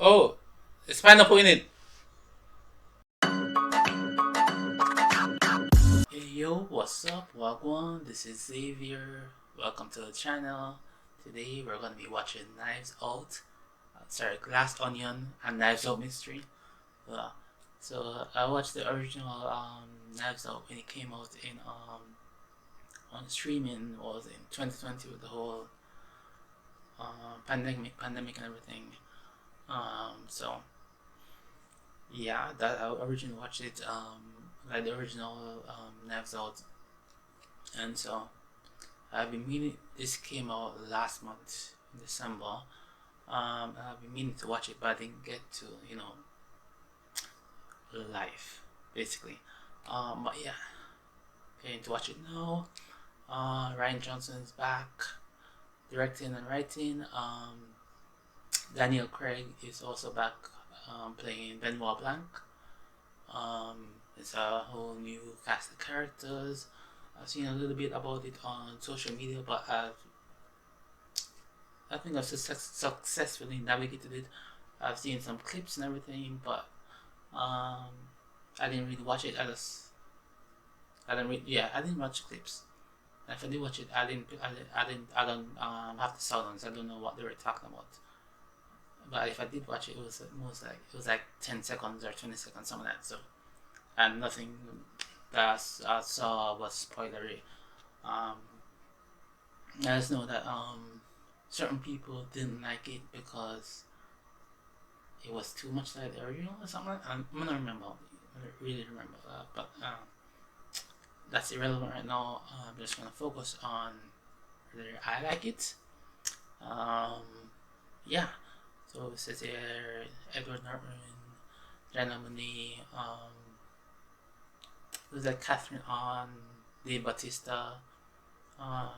Oh, it's pineapple in it. Hey yo, what's up, Wagwan? This is Xavier. Welcome to the channel. Today we're gonna be watching Knives Out. Glass Onion and Knives Out Mystery. So I watched the original Knives Out when it came out in on streaming, was in 2020 with the whole pandemic and everything. So yeah, that I originally watched it like the original Knives Out, and so I've been meaning. This came out last month in December. I've been meaning to watch it, but I didn't get to, live basically. But yeah, getting to watch it now. Rian Johnson is back, directing and writing. Daniel Craig is also back, playing Benoit Blanc. It's a whole new cast of characters. I've seen a little bit about it on social media, but I think I've successfully navigated it. I've seen some clips and everything, but I didn't really watch it. I didn't watch clips. And if I did watch it, I don't have the sound on, so I don't know what they were talking about. But if I did watch it, it was like 10 seconds or 20 seconds, something like that. So, and nothing that I saw was spoilery. I just know that certain people didn't like it because it was too much like the original or something. I'm gonna remember. I really remember that, but that's irrelevant right now. I'm just gonna focus on whether I like it. Yeah. So it says here Edward Norton, Janelle, Monae, there's like Kathryn on the Bautista. I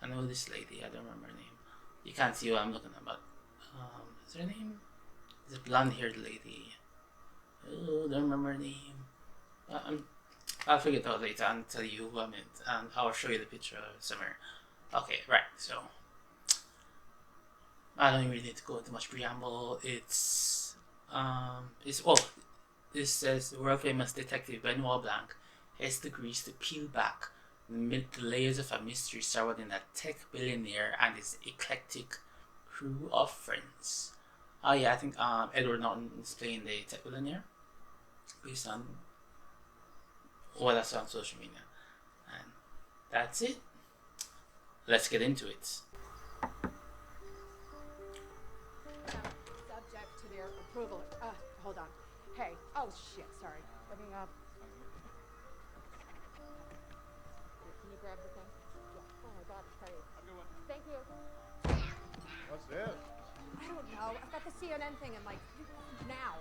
know this lady. I don't remember her name. You can't see what I'm looking at, but is her name? This blonde-haired lady. Oh, don't remember her name. I'll figure it out later and tell you who I meant, and I'll show you the picture somewhere. Okay, right. So I don't really need to go into much preamble. This says the world famous detective Benoit Blanc has the grease to peel back the layers of a mystery surrounding a tech billionaire and his eclectic crew of friends. Oh yeah, I think Edward Norton is playing the tech billionaire based on what I saw on social media. And that's it. Let's get into it. Subject to their approval. Hold on. Hey. Oh shit. Sorry. Let me Can you grab the thing? Yeah. Oh my god, it's tight. Thank you. What's this? I don't know. I've got the CNN thing and like now.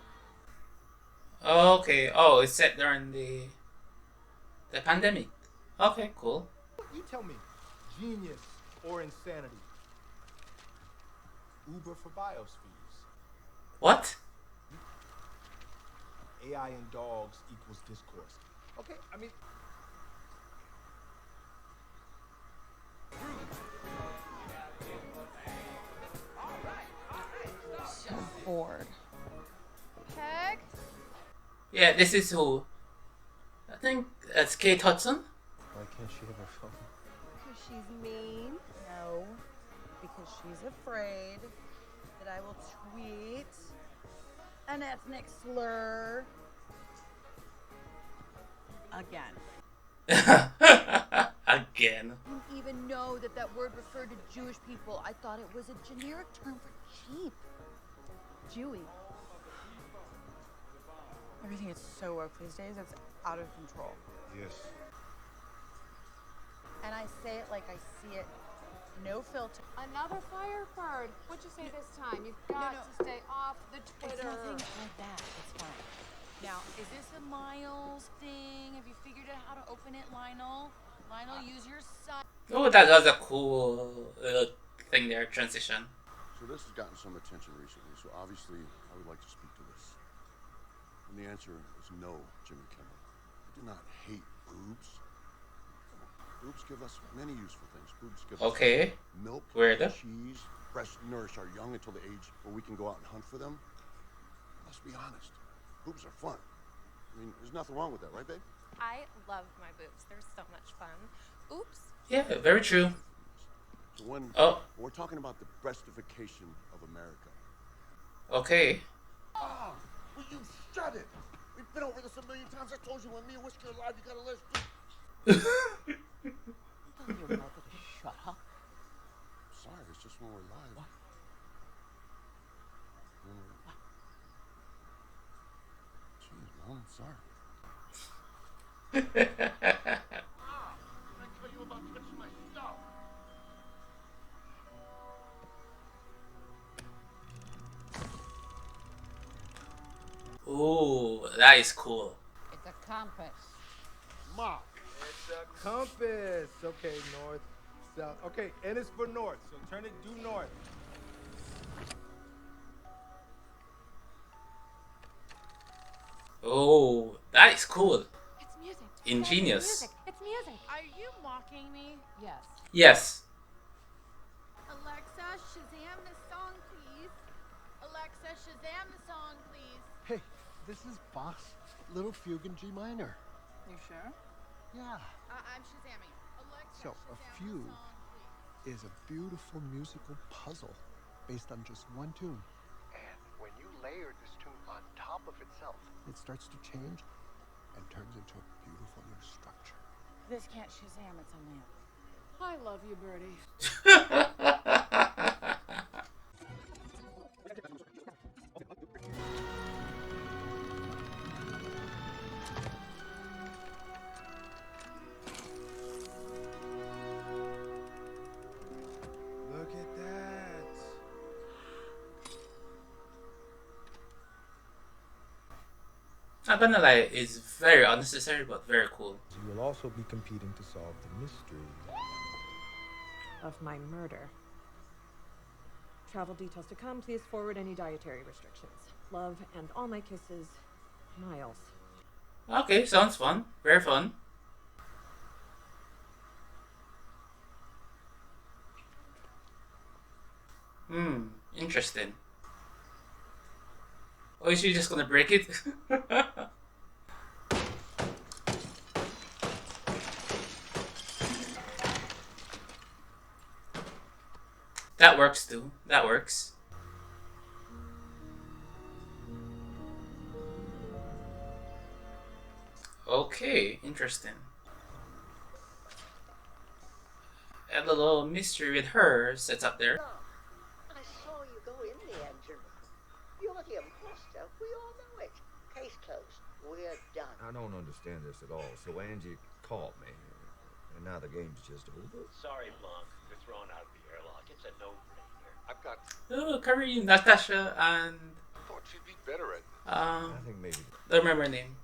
Okay. Oh, it's set during the pandemic. Okay, cool. You tell me, genius or insanity? Uber for biospheres. What? AI and dogs equals discourse. Okay, I mean... So bored. Peg? Yeah, this is who? I think that's Kate Hudson. Why can't she have her phone? Because she's mean? No. Because she's afraid that I will tweet an ethnic slur again. Again. I didn't even know that that word referred to Jewish people. I thought it was a generic term for cheap. Jewy. Everything is so woke these days, it's out of control. Yes. And I say it like I see it. No filter. Another Firebird. What'd you say this time? You've got to stay off the Twitter. It's nothing like that. It's fine. Now, is this a Miles thing? Have you figured out how to open it, Lionel? Lionel, use your side. Oh, that was a cool thing there, transition. So this has gotten some attention recently, so obviously I would like to speak to this. And the answer is no, Jimmy Kimmel. I do not hate boobs. Boobs give us many useful things. Boobs give us milk, Weird. cheese. Breasts nourish our young until the age where we can go out and hunt for them. let's be honest. Boobs are fun. I mean, there's nothing wrong with that, right, babe? I love my boobs. They're so much fun. Oops. Yeah, very true. So when we're talking about the breastification of America. Okay. Ah, will you shut it? We've been over this a million times. I told you when me and Whiskey are alive, you gotta let us do. Tell your mother to shut up. Sorry, it's just when we're live. What? Jeez, Mom, I'm sorry. Did I tell you about touching my stuff? Ooh, that is cool. It's a compass. Mom. It's a compass. Okay, north, south. Okay, N is for north, so turn it due north. Oh, that is cool. It's music. Ingenious. It's music. It's music. Are you mocking me? Yes. Yes. Alexa, Shazam this song, please. Alexa, Shazam the song, please. Hey, this is Bach's Little Fugue in G minor. You sure? Yeah. I'm Shazamming. Alexa, So, a Shazam fugue the song, please. is a beautiful musical puzzle based on just one tune. And when you layer this tune on top of itself, it starts to change and turns into a beautiful new structure. This can't Shazam, it's a lamp. I love you, Birdie. Look at that. Not gonna lie, it's very unnecessary but very cool. You will also be competing to solve the mystery. Of my murder. Travel details to come. Please forward any dietary restrictions. Love and all my kisses, Miles. Okay, sounds fun. Very fun. Interesting. Oh, is she just gonna break it? That works too. That works. Okay, interesting. A little mystery with her sets up there. I saw you go in the engine room. You're the imposter. We all know it. Case closed. We're done. I don't understand this at all. So Angie called me, and now the game's just over. Sorry, Blanc. You're thrown out of the airlock. It's a no-brainer. I've got. Oh, Kathryn, Natasha, and Thought you'd be better at. I think maybe. don't remember her name.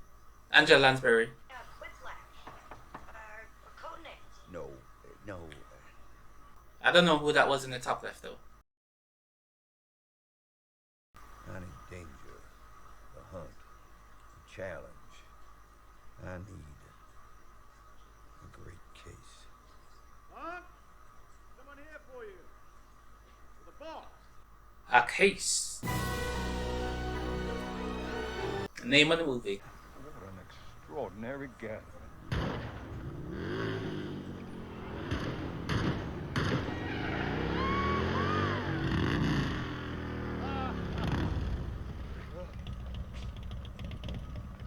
Angela Lansbury. No. I don't know who that was in the top left though. I need danger, the hunt, the challenge. I need a great case. Huh? Someone here for you. For the boss. A case. Name of the movie. What an extraordinary gathering.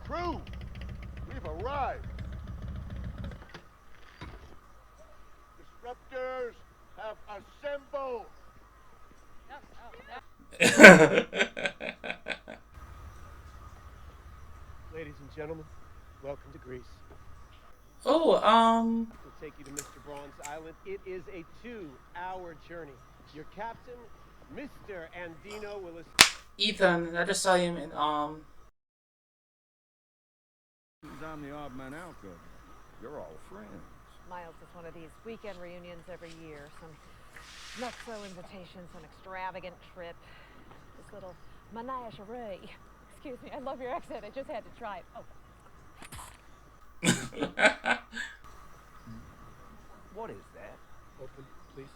Crew, we've arrived. Disruptors have assembled. Ladies and gentlemen, welcome to Greece. Oh, We'll take you to Mr. Braun's island. It is a 2-hour journey. Your captain, Mr. Andino, will Ethan. I just saw him in I'm the odd man out, Governor. You're all friends. Miles is one of these weekend reunions every year. Some not-so invitations, an extravagant trip. This little menagerie. Excuse me, I love your accent. I just had to try it. Oh. What is that? open, please.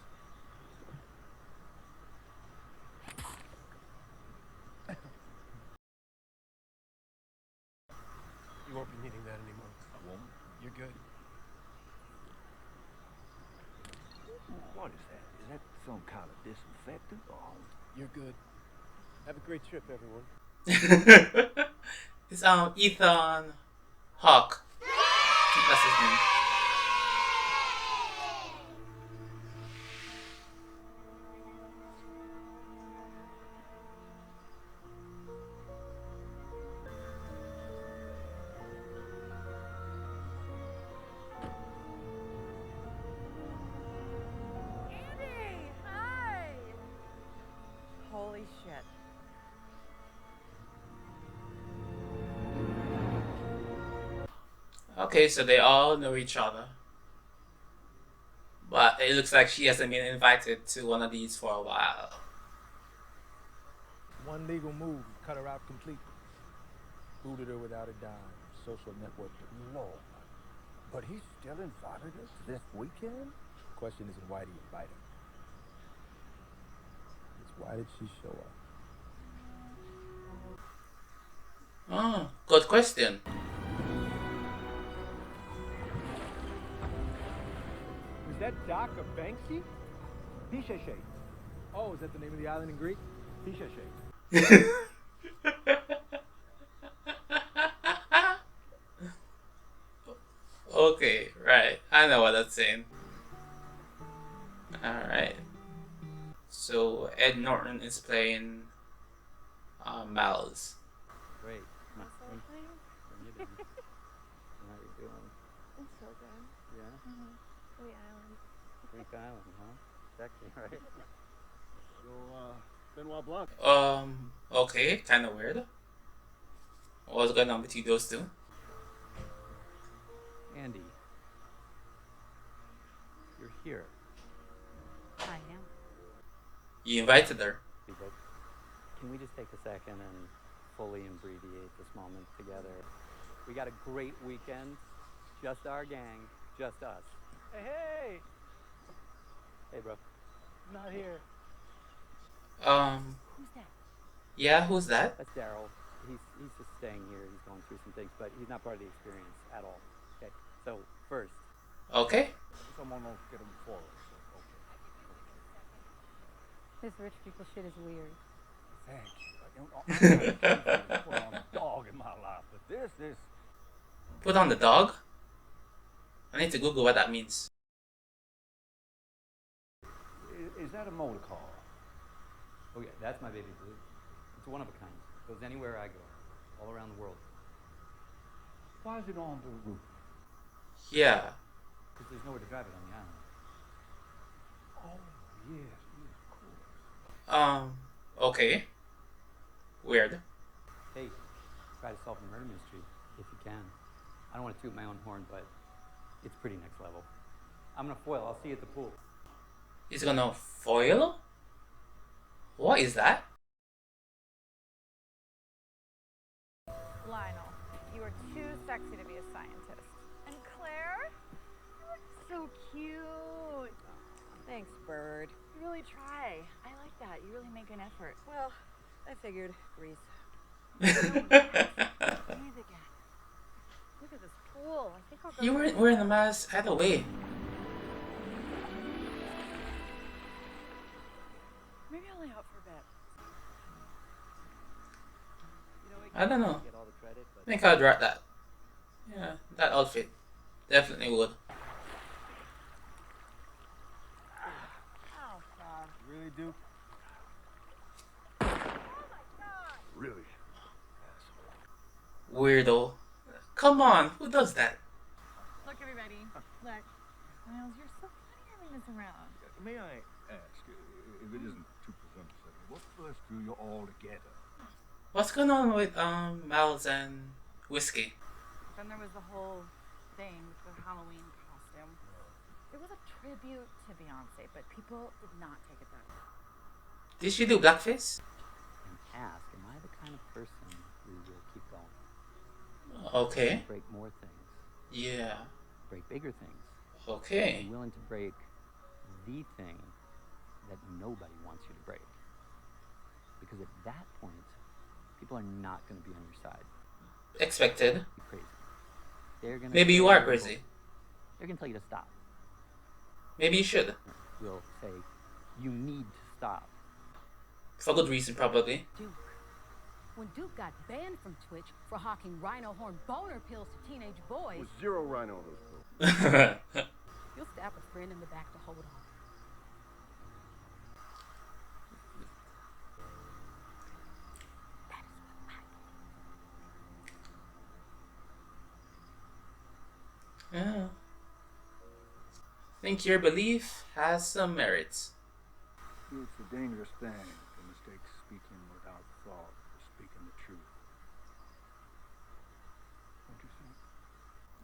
won't be needing that anymore. I won't. You're good. What is that? Is that some kind of disinfectant? Oh. You're good. Have a great trip, everyone. It's Ethan Hawke. I think that's his name. Andy! Hi! Holy shit. Okay, so they all know each other. But it looks like she hasn't been invited to one of these for a while. One legal move, cut her out completely. Booted her without a dime. Social network. Lord. But he's still invited us this weekend? Question isn't why did he invite her? It's why did she show up? Oh, good question. Was that Doc a Banksy? Pisha. Oh, is that the name of the island in Greek? Pisha. Okay, right. I know what that's saying. Alright. So Ed Norton is playing Miles. Great. Thank you. How you doing? How you doing? It's so good. Yeah? Great island. Greek Island, huh? Sexy, right? So, Benoit Blanc. Okay, kinda weird. What's going on between those two? Andy. You're here. I am. You invited her. But can we just take a second and fully abbreviate this moment together? We got a great weekend. Just our gang. Just us. Hey! Hey, bro. Not here. Who's that? Yeah, who's that? That's Daryl. He's just staying here. He's going through some things, but he's not part of the experience at all. Okay. So first. Okay. Someone will get him forward. This rich people shit is weird. Thank you. I put on a dog in my life, but this. Put on the dog? I need to Google what that means. Is that a motor car? Oh yeah, that's my baby blue. It's one of a kind. Goes anywhere I go, all around the world. Why is it on the roof? Yeah. Because there's nowhere to drive it on the island. Oh yes, of course. Okay. Weird. Hey, try to solve the murder mystery if you can. I don't want to toot my own horn, but it's pretty next level. I'm gonna foil. I'll see you at the pool. He's gonna foil? What is that? Lionel, you are too sexy to be a scientist. And Claire, you look so cute. Thanks, Bird. You really try. I like that. You really make an effort. Well, I figured Grease. Breathe again. Look at this pool. I think I'll go. You weren't wearing the mask either way. Maybe I'll lay out for a bit. I don't know. Get all the credit, I but think I'd rock that. Yeah, that outfit. Definitely would. Oh, God. You really do? Oh, my God. Really? Weirdo. Come on, who does that? Look, everybody. Look. Miles, you're so funny having this around. May I ask, if it isn't too presumptuous, what first drew you all together? What's going on with Miles and Whiskey? Then there was the whole thing with the Halloween costume. It was a tribute to Beyonce, but people did not take it that way. Did she do blackface? and ask, am I the kind of person who will keep going? Okay. Break more things. Yeah. Break bigger things. Okay. Be willing to break the thing that nobody wants you to break. Because at that point, people are not going to be on your side. Expected. Be crazy. They're gonna Maybe you are crazy. They're gonna tell you to stop. Maybe you should. Will say, you need to stop. For good reason, probably. Duke. When Duke got banned from Twitch for hawking rhino horn boner pills to teenage boys, With 0 rhino of those pills. you'll stab a friend in the back to hold on. Yeah. Think your belief has some merits. It's a dangerous thing to mistake speaking without thought for speaking the truth. Don't you think?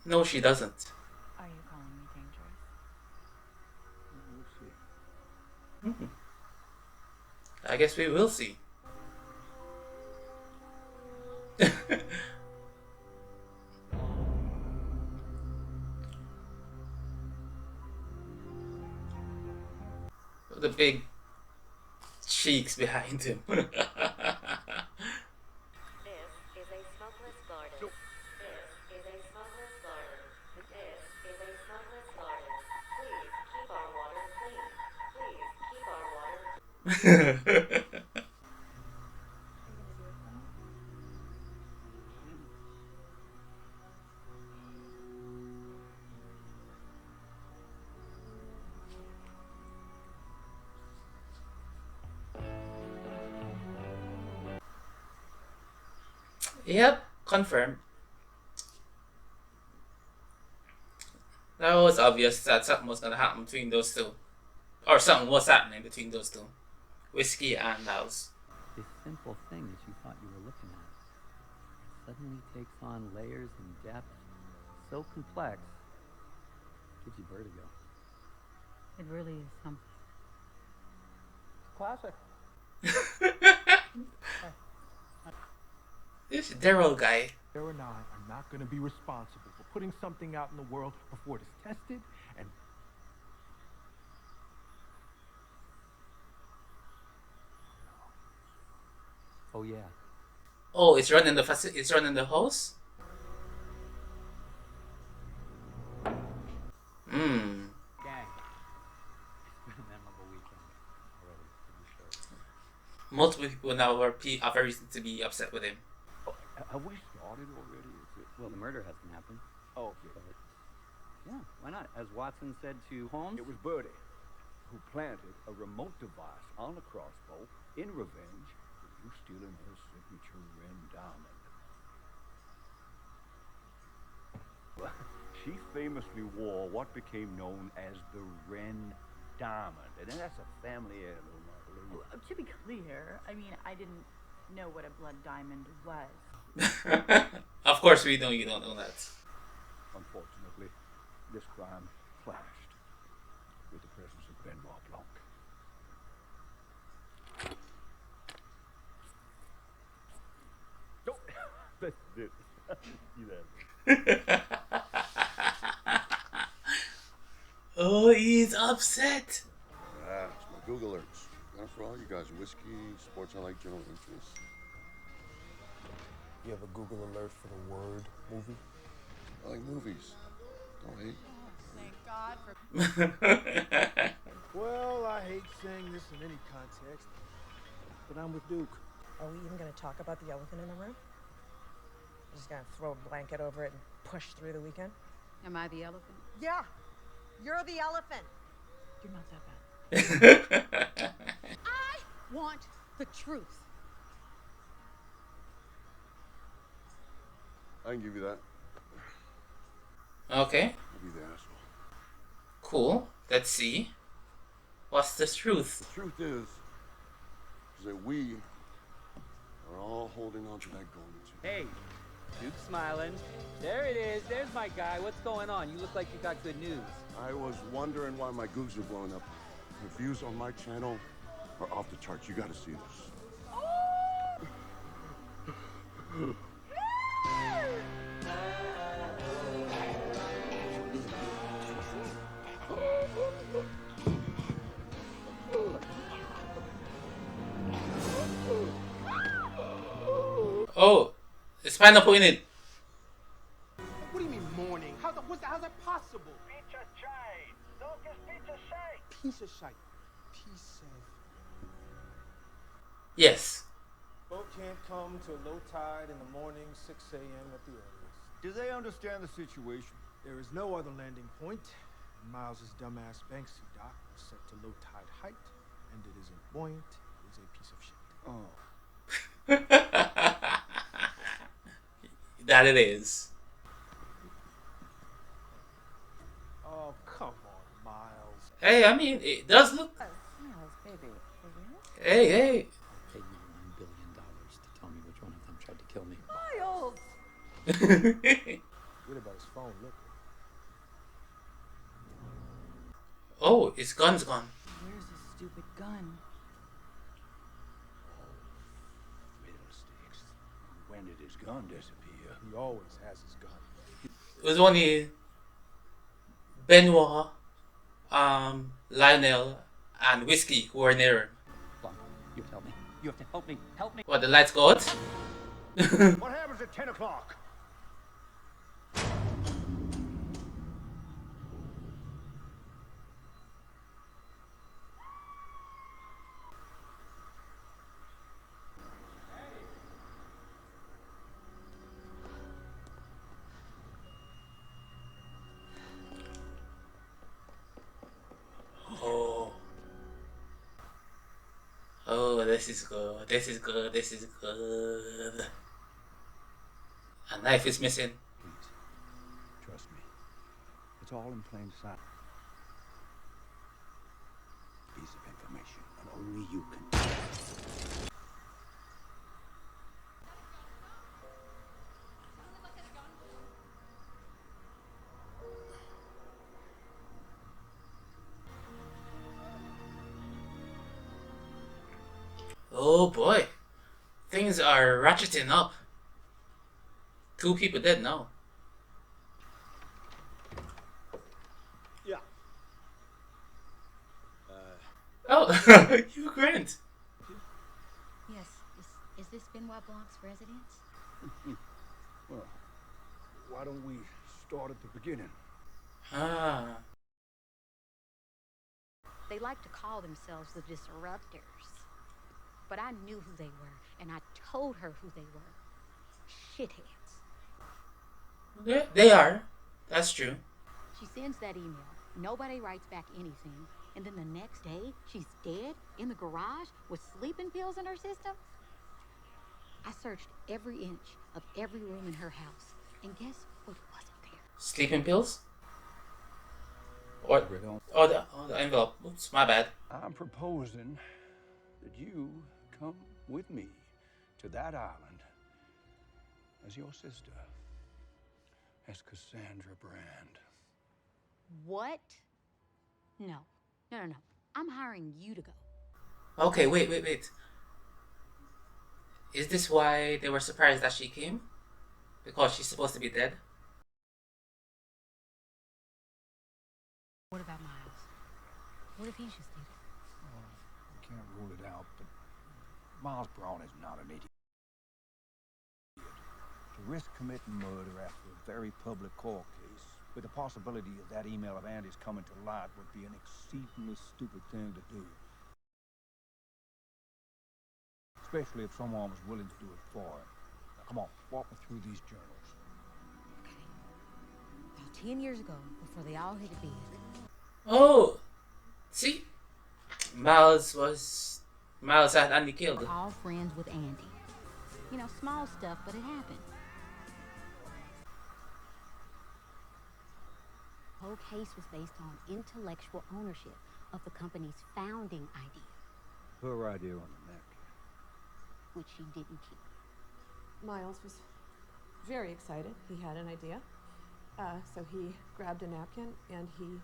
No, she doesn't. Are you calling me dangerous? We'll see. I guess we will see. The big cheeks behind him. This is a smokeless garden. This is a smokeless garden. This is a smokeless garden. Please keep our water clean. Please keep our water. Yep, confirmed. That was obvious that something was gonna happen between those two. Or something was happening between those two. Whiskey and Miles. This simple thing that you thought you were looking at suddenly takes on layers and depth so complex, gives you vertigo. It really is something. Classic. This Daryl guy. Sarah and I are not going to be responsible for putting something out in the world before it is tested and... Oh yeah. Oh, it's running the it's running the house? Hmm. Gang. It's been a memorable weekend already, to be sure. Multiple people now have a reason to be upset with him. Have we started already? Well, the murder hasn't happened. Oh, okay. But, yeah, why not? As Watson said to Holmes, It was Birdie who planted a remote device on a crossbow in revenge for you stealing her signature Ren diamond. She famously wore what became known as the Ren diamond, and that's a family heirloom, I believe. Well, to be clear, I mean, I didn't know what a blood diamond was. Of course we know you don't know that. Unfortunately, this crime clashed with the presence of Benoit Blanc. Oh, that's it. Oh, he's upset. Ah, it's my Google alerts. Got it for all you guys. Whiskey, sports I like, general interests. You have a Google alert for the word movie? I like movies. Don't hate. Thank God for... Well, I hate saying this in any context, but I'm with Duke. Are we even going to talk about the elephant in the room? We're just going to throw a blanket over it and push through the weekend? Am I the elephant? Yeah, you're the elephant. You're not that bad. I want the truth. I can give you that. Okay. I'll be the asshole. Cool. Let's see. What's the truth? The truth is that we are all holding on to that golden chain. Hey, Duke's smiling. There it is. There's my guy. What's going on? You look like you got good news. I was wondering why my googs are blowing up. The views on my channel are off the charts. You gotta see this. Oh, it's pineapple in it. What do you mean more How's that possible? Pizza shite. Don't get pizza shite. Piece of shite. Piece of... Yes. Boat can't come till low tide in the morning, 6 a.m. at the earliest. Do they understand the situation? There is no other landing point. Miles's dumbass Banksy dock was set to low tide height, and it isn't buoyant. It is a piece of shit. Oh. That it is. Oh, come on, Miles. Hey, I mean, it does look. Miles, baby, for real? Hey, hey. I'll pay you $1 billion to tell me which one of them tried to kill me. Miles! What about his phone? Look. Oh, his gun's gone. Where's his stupid gun? Fiddlesticks. When did his gun disappear? He always has his gun. It was only Benoit, Lionel, and Whiskey who were near him. Blanc, you help me. You have to help me. Help me. What, the lights go out? What happens at 10 o'clock? Oh. Oh, this is good. This is good. This is good. A knife is missing. Please, trust me. It's all in plain sight. Piece of information, and only you can. Oh boy. Things are ratcheting up. 2 people dead now. Yeah. Oh, Hugh Grant. Yes. Is this Benoit Blanc's residence? Well, why don't we start at the beginning? Ah. They like to call themselves the Disruptors. But I knew who they were, and I told her who they were. Shitheads. They are. That's true. She sends that email. Nobody writes back anything. And then the next day, she's dead in the garage with sleeping pills in her system. I searched every inch of every room in her house. And guess what wasn't there? Sleeping pills? Or the envelope. Oops, my bad. I'm proposing that you come with me to that island as your sister, as Cassandra Brand. What? No. I'm hiring you to go. Okay, wait. Is this why they were surprised that she came? Because she's supposed to be dead? What about Miles? What if he's just did it? Well, we can't rule it out, but Miles Bron is not an idiot. To risk committing murder after a very public court case, with the possibility of that email of Andy's coming to light, would be an exceedingly stupid thing to do. Especially if someone was willing to do it for him. Now, come on, walk me through these journals. Okay. About 10 years ago, before they all hit the bed. Oh! See? Miles had Andy killed. We're all friends with Andy. You know, small stuff, but it happened. The whole case was based on intellectual ownership of the company's founding idea. Her idea on the neck. Which she didn't keep. Miles was very excited. He had an idea. So he grabbed a napkin and he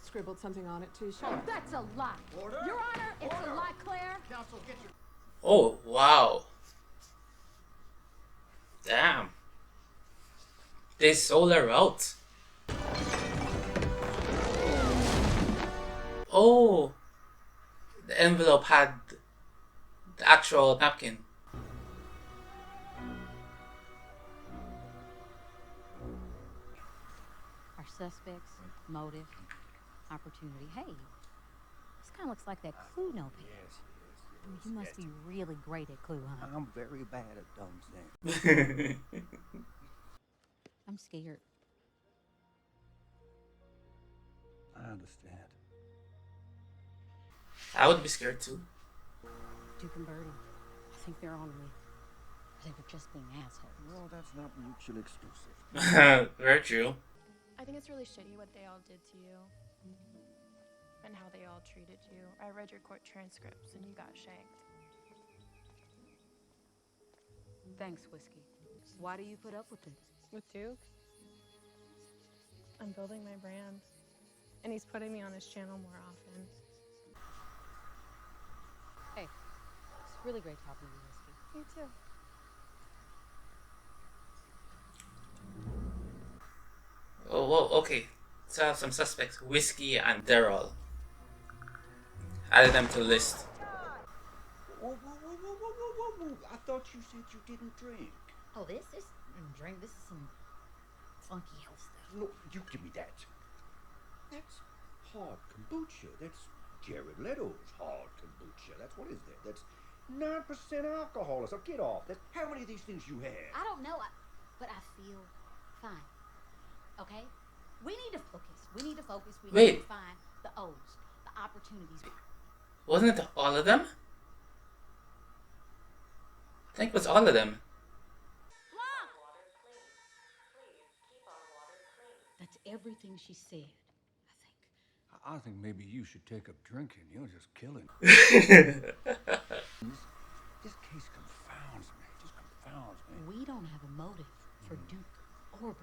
scribbled something on it to show. Oh, that's a lie. Order. Your Honor, it's a lie, Claire. Counsel, get your... Oh, wow. Damn. They sold her out. Oh. The envelope had the actual napkin. suspects, motive, opportunity. Hey, this kind of looks like that Clue notebook. Yes. You must be really great at Clue, huh? I'm very bad at dumb things. I'm scared. I understand. I would be scared too. Duke and Birdie, I think they're on me. They were just being assholes. Well, that's not mutually exclusive. Very true. I think it's really shitty what they all did to you. And how they all treated you. I read your court transcripts and you got shanked. Thanks, Whiskey. Why do you put up with this? With Duke? I'm building my brand. And he's putting me on his channel more often. Hey, it's really great talking to you, Whiskey. You too. Oh, whoa, okay. So I have some suspects, Whiskey and Daryl. Added them to the list. Whoa. I thought you said you didn't drink. Oh, this is drink. This is some funky health stuff. No, you give me that. That's hard kombucha. That's Jared Leto's hard kombucha. That's, what is that? That's 9% alcohol. So get off. That's, how many of these things you have? I don't know, but I feel fine. Okay? We need to focus. We need to find the O's, the opportunities. Wasn't it all of them? I think it was all of them. That's everything she said. I think maybe you should take up drinking. You're just killing. This case confounds me. It just confounds me. We don't have a motive for Duke or Birdie.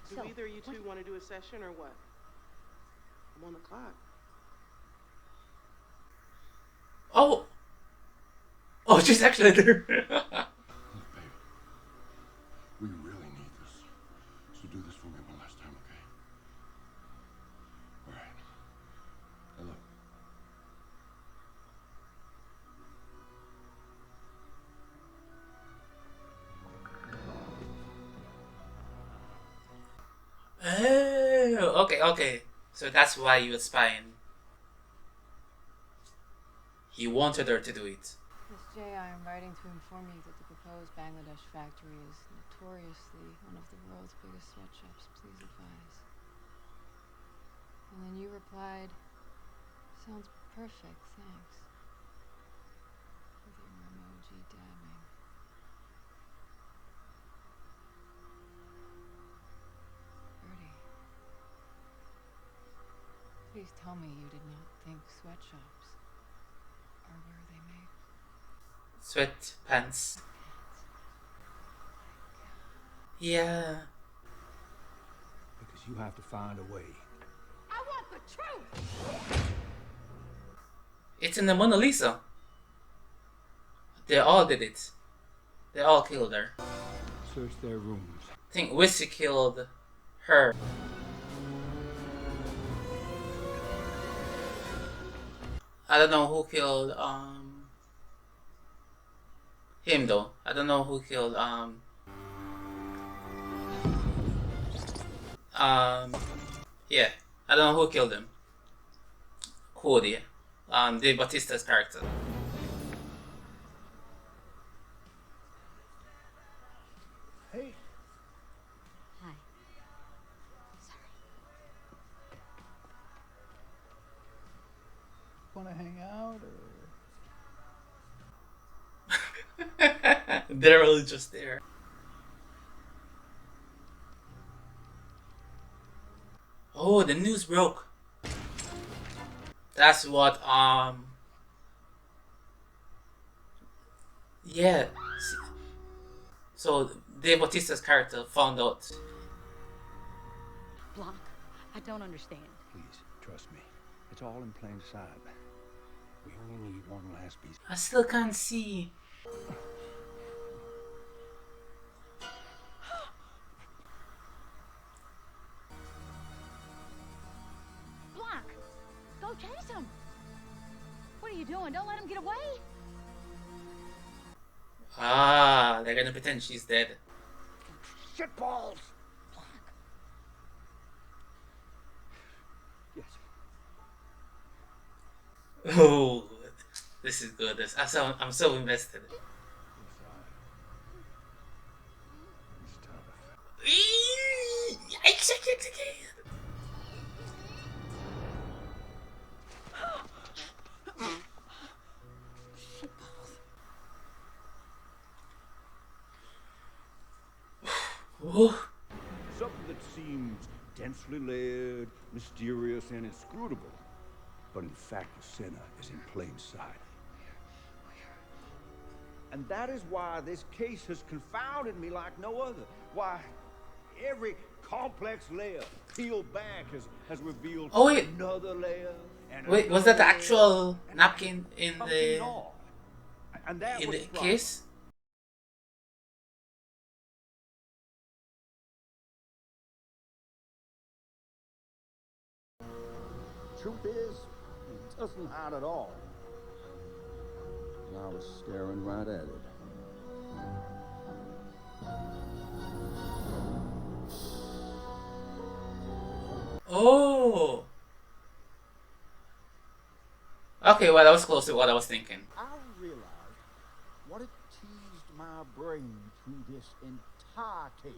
Do either you two want to do a session or what? I'm on the clock. Oh, she's actually there. Look, babe. We really need this. So do this for me one last time, okay? All right. Now look. Oh, okay. So that's why he was spying. He wanted her to do it. Miss J, I am writing to inform you that the proposed Bangladesh factory is notoriously one of the world's biggest sweatshops. Please advise. And then you replied, sounds perfect, thanks. With your emoji dabbing. Birdie, please tell me you did not think sweatshops are where they make Sweatpants. Yeah. Because you have to find a way. I want the truth! It's in the Mona Lisa. They all did it. They all killed her. Search their rooms. I think Whiskey killed her. I don't know who killed him though. I don't know who killed yeah. I don't know who killed him. Cody. Dave Bautista's character. Hey. Hi. Sorry. Want to hang out or? They're all just there. Oh, the news broke. That's what yeah. So Dave Bautista's character found out. Blanc, I don't understand. Please, trust me. It's all in plain sight. We only need one last piece. I still can't see. Blanc, go chase him. What are you doing? Don't let him get away. Ah, they're gonna pretend she's dead. Shitballs! Oh, this is good. I'm so invested. Something that seems densely layered, mysterious, and inscrutable. But in fact, the sinner is in plain sight. And that is why this case has confounded me like no other. Why, every complex layer peeled back has revealed another layer. And wait, was that the actual napkin in the case? Truth is, it doesn't hide at all. And I was staring right at it. Oh. Okay, well, that was close to what I was thinking. I realized what had teased my brain through this entire case.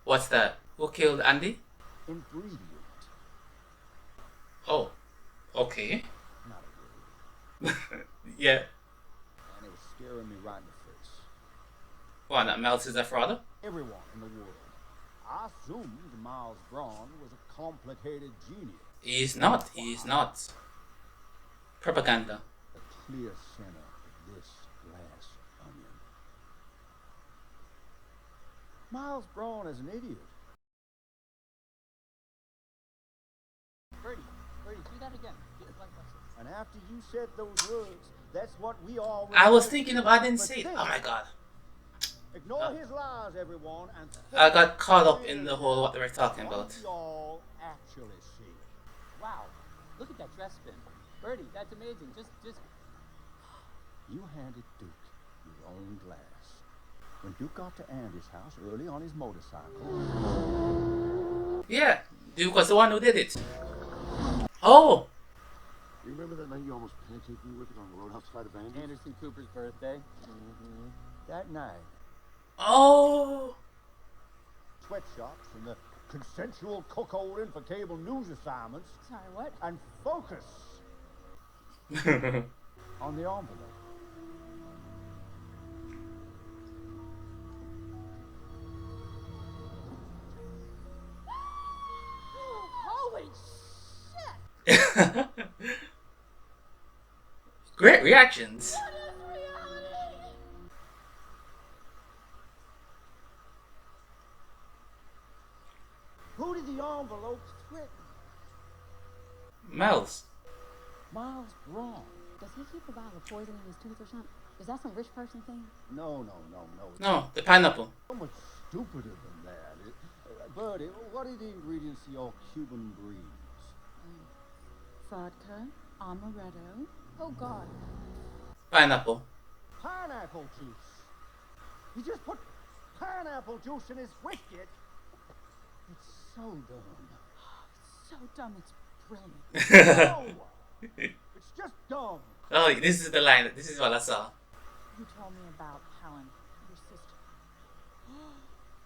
What's that? Who killed Andy? Ingredient. Oh, okay. Not a word. Yeah. And it was staring me right in the face. What, that Miles is a fraud? Everyone in the world. I assumed Miles Bron was a complicated genius. He's not. He's not. Propaganda. The clear center of this glass onion. Miles Bron is an idiot. Brady, do that again. Just like that. And after you said those words, that's what we all. I was thinking about. I didn't say it. Oh my god. Ignore his lies, everyone, and I got caught up in the whole what they were talking about. we all actually see. Wow, look at that dress spin. Birdie, that's amazing. Just. You handed Duke your own glass. When Duke got to Andy's house early on his motorcycle. Yeah, Duke was the one who did it. Oh! You remember that night you almost pancaked me with it on the roadhouse side of Andy's? Anderson Cooper's birthday. Mm-hmm. That night. Oh! Sweatshops and the consensual cuckolding for cable news assignments. Sorry, what? And focus on the envelope. Holy shit! Great reactions. Who did the envelopes threaten? Miles. Miles Bron. Does he keep a bottle of poison in his tooth or something? Is that some rich person thing? No. No, the pineapple. So much stupider than that. Birdie, what are the ingredients to your Cuban breeze? Vodka, amaretto. Oh, God. Pineapple. Pineapple juice. He just put pineapple juice in his whiskey. It's so dumb. So dumb, it's brilliant. No! It's just dumb. Oh, this is the line. This is what I saw. You told me about Helen, your sister.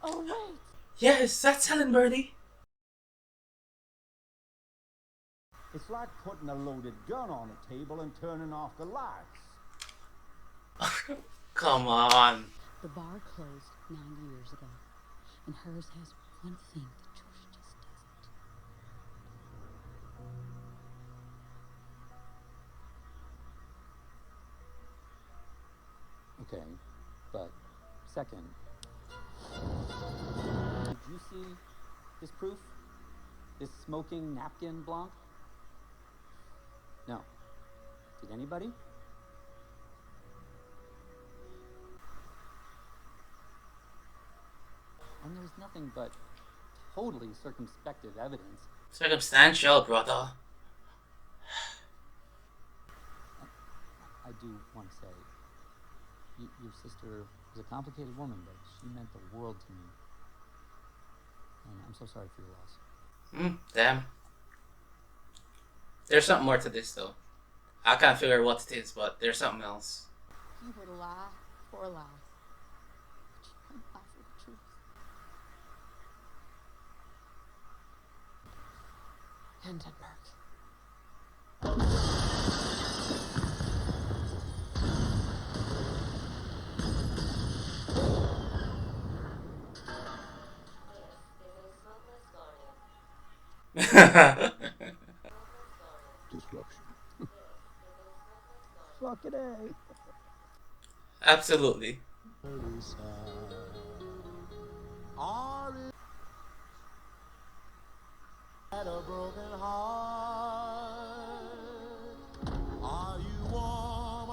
Oh, wait. Yes, that's Helen, Birdie. It's like putting a loaded gun on a table and turning off the lights. Come on. The bar closed 9 years ago, and hers has one thing that yours just doesn't. Okay, but second, did you see this proof? This smoking napkin, Blanc? No. Did anybody? And there's nothing but totally circumspective evidence. Circumstantial, brother. I do want to say, your sister was a complicated woman, but she meant the world to me. And I'm so sorry for your loss. Damn. There's something more to this, though. I can't figure what it is, but there's something else. You would lie for a lie. But you couldn't lie for the truth. Hindenburg. Disruption. Fucking A. Absolutely. Had a broken heart. Are you warm?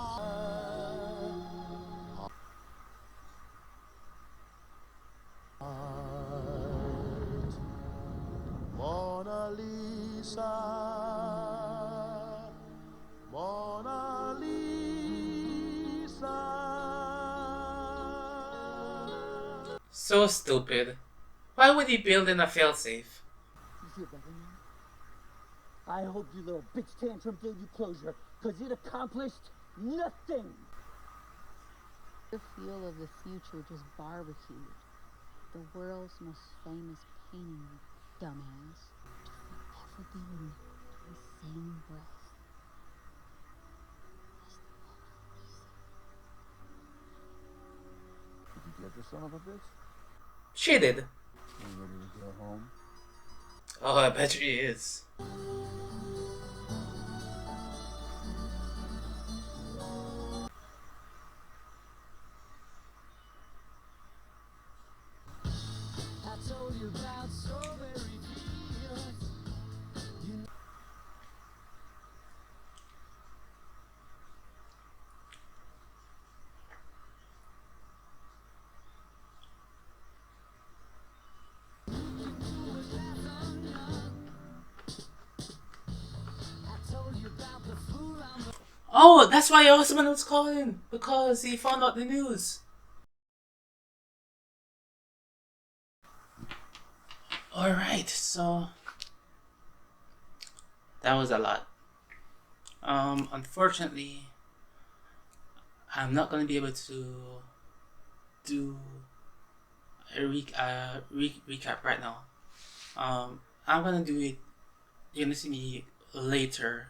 Mona Lisa. Mona Lisa. So stupid. Why would he build in a failsafe? You feel better now? I hope your little bitch tantrum gave you closure, because it accomplished nothing. The feel of the future just barbecued. The world's most famous painting, dumbass. To forever be remembered in the same breath as the Mona Lisa. Did you get the son of a bitch? She did. You ready to go home? Oh, I bet she is. I told you about strawberry fields. Oh, that's why your husband was calling. Because he found out the news. Alright, so that was a lot. Unfortunately, I'm not gonna be able to do a recap right now. I'm gonna do it. You're gonna see me later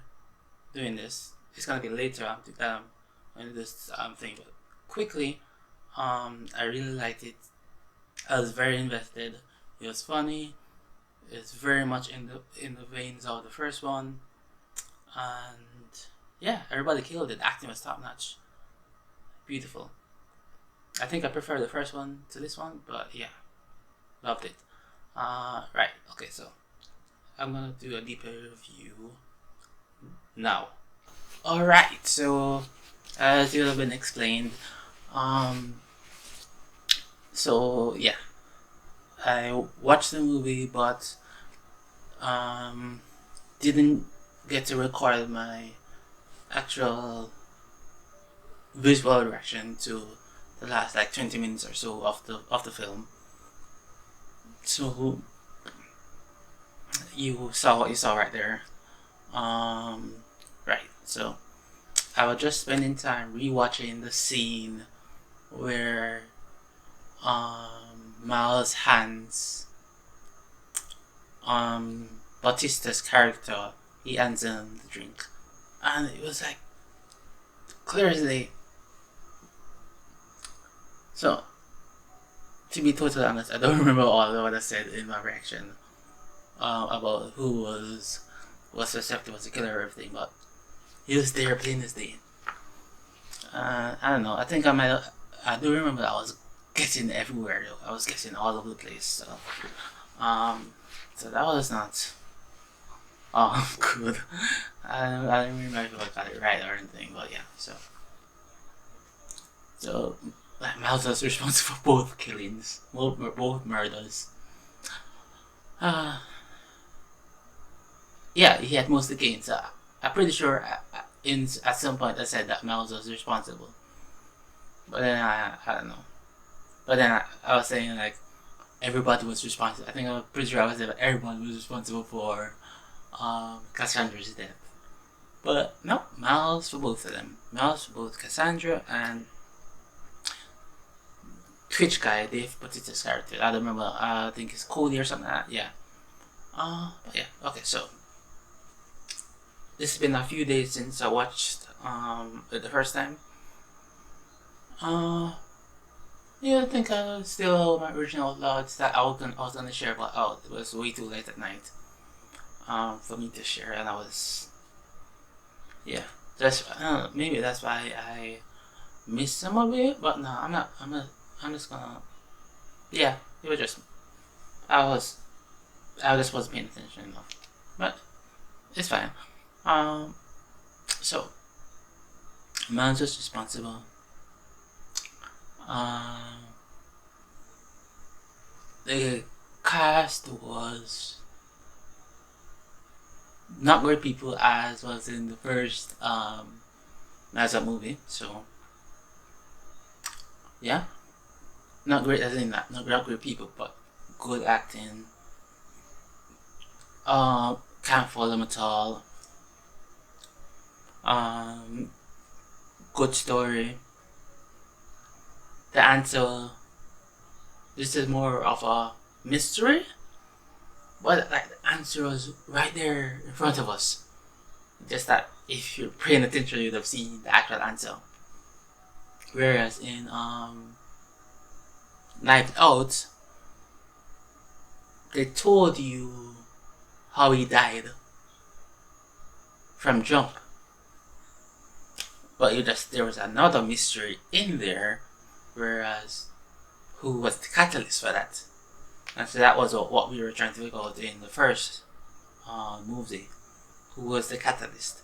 doing this. It's gonna be later. I'm this thing, but quickly. I really liked it. I was very invested. It was funny. It's very much in the veins of the first one, and yeah, everybody killed it. Acting was top notch. Beautiful. I think I prefer the first one to this one, but yeah, loved it. Right. Okay, so I'm gonna do a deeper review now. All right. So as you have been explained, so yeah. I watched the movie, but didn't get to record my actual visual reaction to the last like 20 minutes or so of the film. So you saw what you saw right there. Right. So I was just spending time rewatching the scene where Miles hands Bautista's character, he hands him the drink, and it was like clear as day. So to be totally honest, I don't remember all of what I said in my reaction about who was susceptible to killer or everything, but he was there plain as day. I don't know, I think I do remember that I was getting everywhere though. I was getting all over the place, so so that was not good. I don't remember if I got it right or anything, but yeah, so like, Miles was responsible for both killings, both murders. Yeah, he had most of the gains. I'm pretty sure at some point I said that Miles was responsible, but then I don't know. But then I was saying like everybody was responsible. I think I'm pretty sure I was saying everyone was responsible for Cassandra's death. But no, Miles for both of them. Miles for both Cassandra and Twitch guy, Dave Bautista's character. I don't remember. I think it's Cody or something like that. Yeah. But yeah. Okay, so this has been a few days since I watched it the first time. Yeah, I think still my original thoughts that I was gonna share, but it was way too late at night for me to share, and I was that's maybe that's why I missed some of it. But no, I'm not. I'm just gonna. Yeah, it was just I just wasn't paying attention enough, but it's fine. So Miles was responsible. The cast was not great people as was in the first Nazar movie, so yeah, not great as in not great people, but good acting. Can't follow them at all. Good story. The answer. This is more of a mystery, but like the answer was right there in front of us. Just that if you're paying attention, you'd have seen the actual answer. Whereas in Knives Out, they told you how he died from jump, but there was another mystery in there. Whereas, who was the catalyst for that? And so that was what we were trying to figure out in the first movie. Who was the catalyst?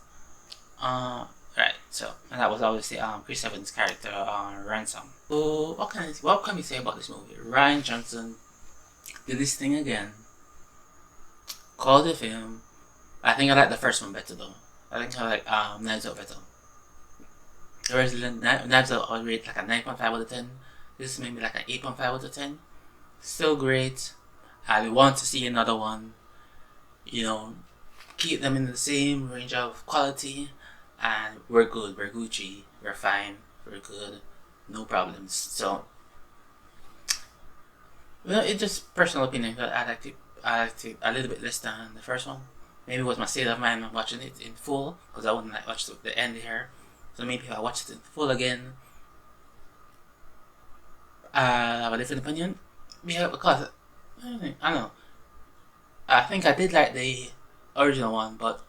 Right. So, and that was obviously Chris Evans' character, Ransom. So, what can we say about this movie? Rian Johnson did this thing again. Called the film. I think I like the first one better though. I think I like Knives Out better. The rest of the Knives Out I rate like a 9.5 out of 10. This is maybe like an 8.5 out of 10. Still great. I want to see another one. You know, keep them in the same range of quality, and we're good. We're Gucci. We're fine. We're good. No problems. So, well, it's just personal opinion. But I liked it a little bit less than the first one. Maybe it was my state of mind watching it in full, because I wouldn't like watch the end here. So maybe if I watch it in full again, I have a different opinion. Yeah, because I don't know. I think I did like the original one, but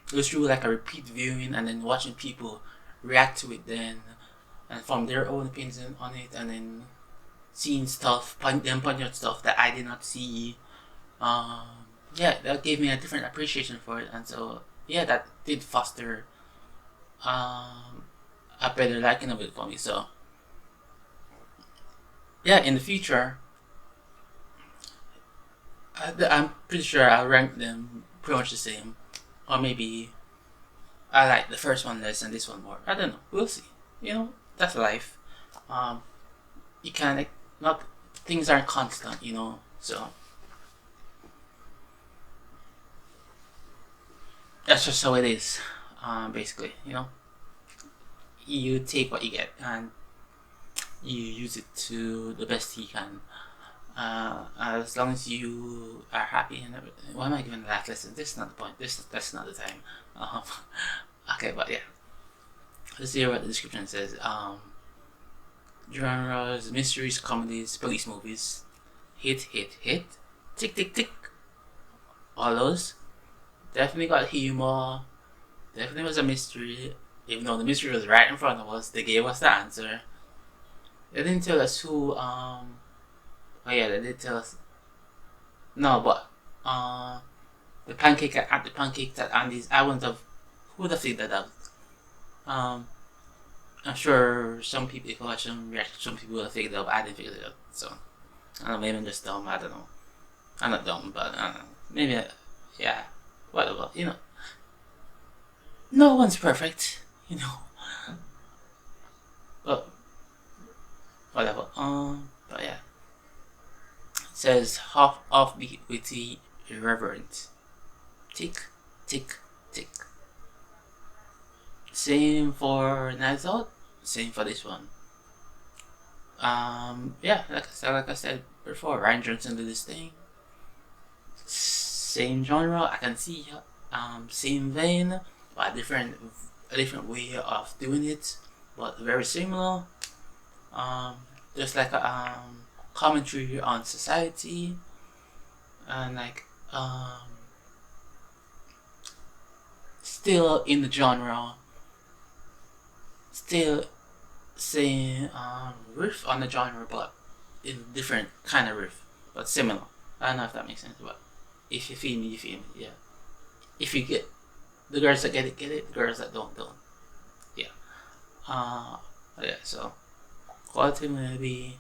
it was really like a repeat viewing and then watching people react to it then and form their own opinions on it, and then seeing stuff, pointing out stuff that I did not see. Yeah, that gave me a different appreciation for it, and so yeah, that did foster a better liking of it for me. So yeah, in the future, I'm pretty sure I'll rank them pretty much the same, or maybe I like the first one less and this one more. I don't know. We'll see. You know, that's life. You can't not things aren't constant. You know, so that's just how it is. Basically, you know, you take what you get and you use it to the best you can. As long as you are happy and everything. Why am I giving a life lesson? This is not the point. That's not the time. Okay, but yeah. Let's see what the description says. Genres: mysteries, comedies, police movies. Hit. Tick, tick, tick. All those. Definitely got humor. Definitely was a mystery. Even though the mystery was right in front of us, they gave us the answer. They didn't tell us who, oh yeah, they did tell us. No, but, the pancake at Andy's, I wouldn't have, who would have figured that out? I'm sure some people, if you watch some reaction, some people would have figured it out, but I didn't figure it out, so. I don't know, maybe I'm just dumb, I don't know. I'm not dumb, but I don't know. Maybe, yeah, whatever, you know. No one's perfect, you know. But, whatever, but yeah. It says half offbeat, witty, irreverent. Tick, tick, tick. Same for Nights Out. Same for this one. Yeah, like I said before, Rian Johnson did this thing. Same genre, I can see, same vein, but a different way of doing it, but very similar. Just like a commentary on society, and like still in the genre, still saying riff on the genre, but in different kind of riff, but similar. I don't know if that makes sense, but if you feel me, you feel me. Yeah. If you get the girls that get it, get it. The girls that don't. Yeah. Yeah. So quality movie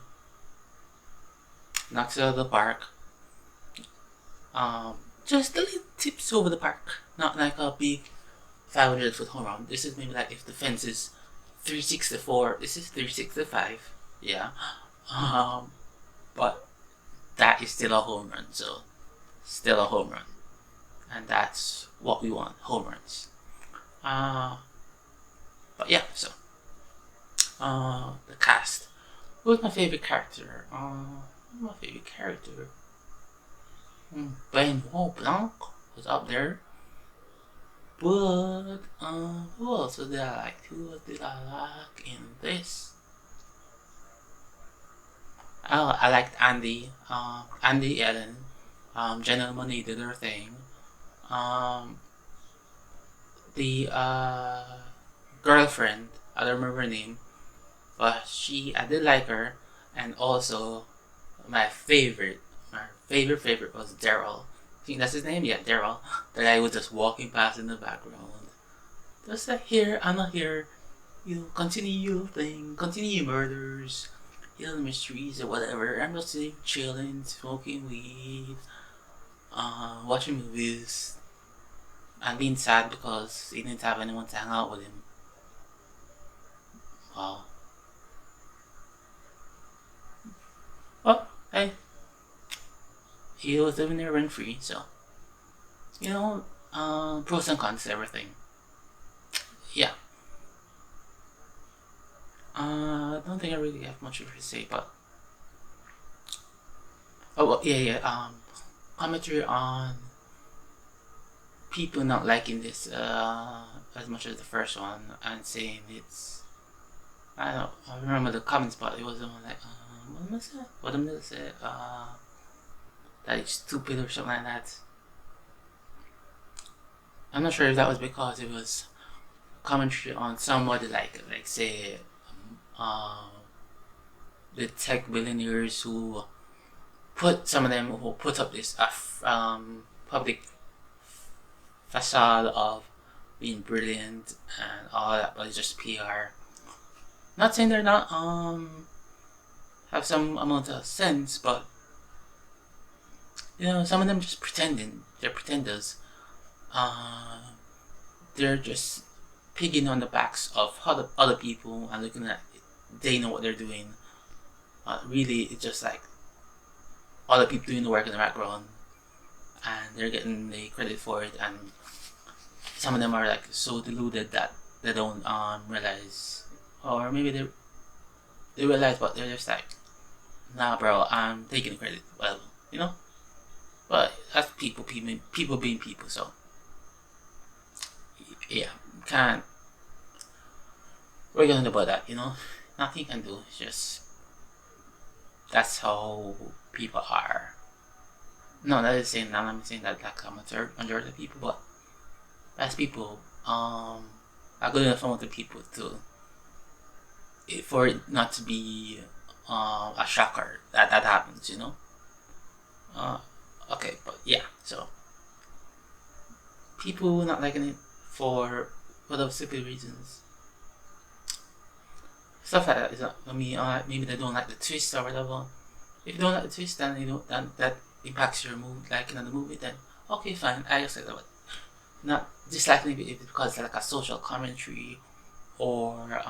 knocks it out of the park. Just a little tips over the park, not like a big 500-foot home run. This is maybe like if the fence is 364, this is 365. Yeah. But that is still a home run, so still a home run. And that's what we want, home runs. But yeah, so the cast. Who's my favorite character? Benoit Blanc was up there. But who else did I like? Who did I like in this? Oh, I liked Andy. Andy, Ellen. Janelle, Monae did her thing. The girlfriend, I don't remember her name, but I did like her. And also, my favorite was Daryl. I think that's his name. Yeah, Daryl. The guy was just walking past in the background. Just like, here, I'm not here. You continue your thing, continue your murders, your mysteries or whatever. I'm just sitting, chilling, smoking weed, watching movies. I'm being sad because he didn't have anyone to hang out with him. Wow. Well, hey. He was living there rent free, so pros and cons to everything. Yeah. I don't think I really have much to say, but commentary on people not liking this as much as the first one and saying it's, I don't know, I remember the comments, but it was the one like what am I gonna say? That it's stupid or something like that. I'm not sure if that was because it was commentary on somebody like say the tech billionaires who put up this public facade of being brilliant and all that, but it's just PR. Not saying they're not have some amount of sense, but some of them just pretending. They're pretenders. They're just pigging on the backs of other people and looking at it. They know what they're doing. Really, it's just like other people doing the work in the background, and they're getting the credit for it. And some of them are like so deluded that they don't realize, or maybe they realize, but they're just like, nah, bro, I'm taking the credit. Well, But that's people being people. So yeah, can't. We're gonna do about that, Nothing you can do. It's just that's how people are. No, that is saying. I'm not saying that like majority of people, but that's people. Are good enough amount of people for it not to be a shocker that happens, Okay, but yeah, so people not liking it for whatever stupid reasons. Stuff like that is not, maybe they don't like the twist or whatever. If you don't like the twist, then then that impacts your mood, liking the movie. Then okay, fine, I accept that. But not disliking it because it's like a social commentary or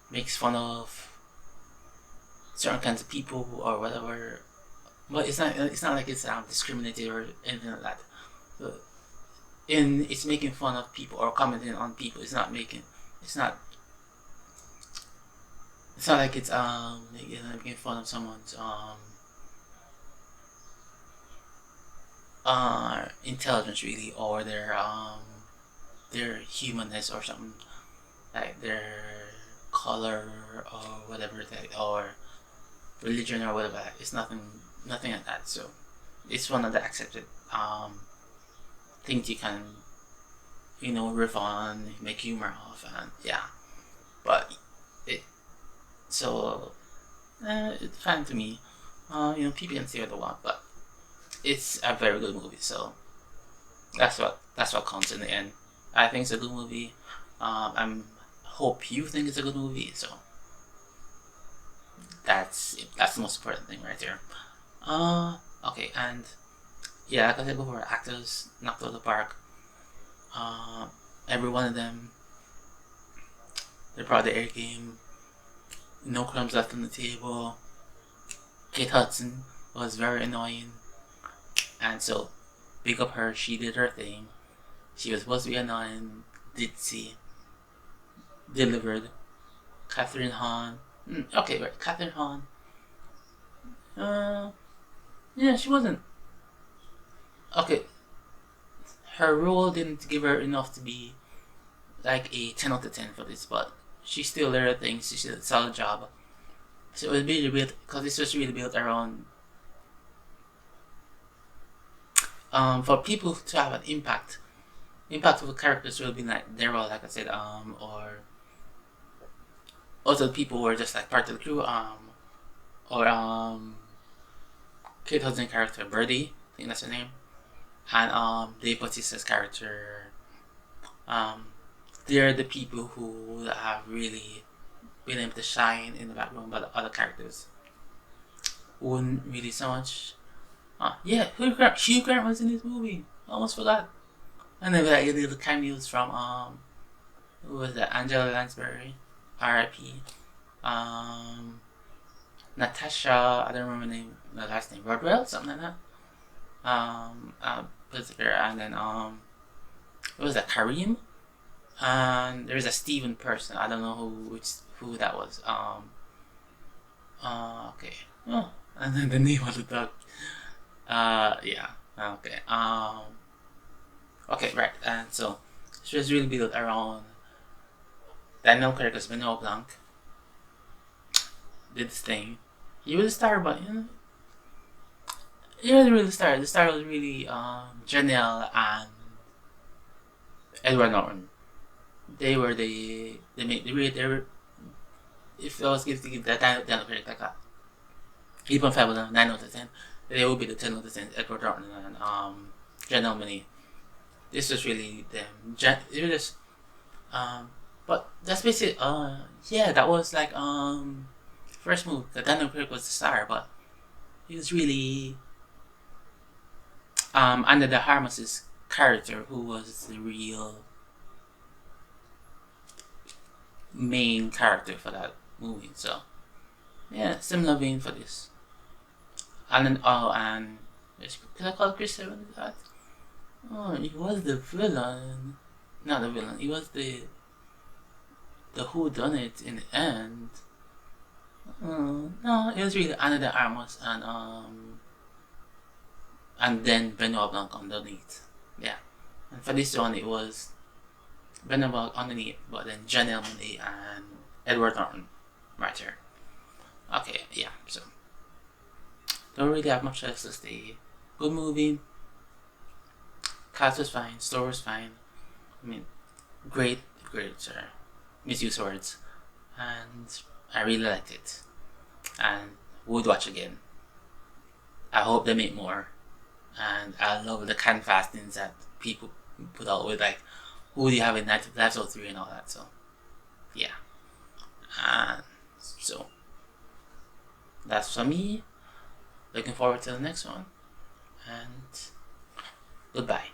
makes fun of certain kinds of people or whatever. But it's not like it's discriminated or anything like that. So it's making fun of people or commenting on people. It's not like it's making fun of someone's intelligence really, or their humanness or something, like their color or whatever, or religion or whatever. It's nothing like that. So it's one of the accepted things you can riff on, make humor of, and yeah. But it's fine to me. People can say what they want, but it's a very good movie. So that's what counts in the end. I think it's a good movie. I hope you think it's a good movie. So that's it. That's the most important thing right there. Okay, and yeah, like I said before, actors knocked out of the park. Every one of them, they brought the air game. No crumbs left on the table. Kate Hudson was very annoying, and so big up her. She did her thing. She was supposed to be annoying, ditzy, delivered. Kathryn Hahn. Okay, right. Kathryn Hahn. Yeah, she wasn't. Okay. Her role didn't give her enough to be like a 10 out of 10 for this, but she still did her thing. She did a solid job. So it was really built, because this was really built around for people to have an impact. Impact of the characters will be like Daryl, like I said, or also people who are just like part of the crew, or Kate Hudson character Birdie, I think that's her name, and Dave Bautista's character. They're the people who have really been able to shine in the background, but the other characters wouldn't really so much. Yeah, Hugh Grant was in this movie. Almost forgot. And then like little cameos from who was that? Angela Lansbury, R.I.P. Natasha, I don't remember the last name, Rodwell, something like that. And then what was that? Kareem, and there's a Steven person. I don't know who that was. Okay. Oh, and then the name of the dog. Yeah. Okay. Okay, right. And so she was really built around Daniel Craig's Benoit Blanc. Did this thing. He was a star, but he was really the star. The star was really Janelle and Edward Norton. They were they were, if I was going to give that Daniel Craig like a 8.5 or 9 out of 10, they would be the 10 out of 10, Edward Norton and Janelle Monae. This was really them. It was just, but that's basically, yeah, that was like, first move. The Daniel Craig was the star, but he was really, under the Harmos's character, who was the real main character for that movie. So, yeah, similar vein for this. And then, and did I call Chris Evans that? Oh, he was the villain. Not the villain. He was the whodunit in the end. No, it was really Anna de Armas and then Benoit Blanc underneath. Yeah. And for this one, it was Benoit Blanc underneath, but then Janelle Monae and Edward Norton right here. Okay, yeah, so don't really have much else to say. Good movie. Cast was fine. Story was fine. I mean, great, misuse words. And I really liked it. And would watch again. I hope they make more. And I love the canvassings that people put out with, like, who do you have in episode 3 and all that. So, yeah. And so, that's for me. Looking forward to the next one. And goodbye.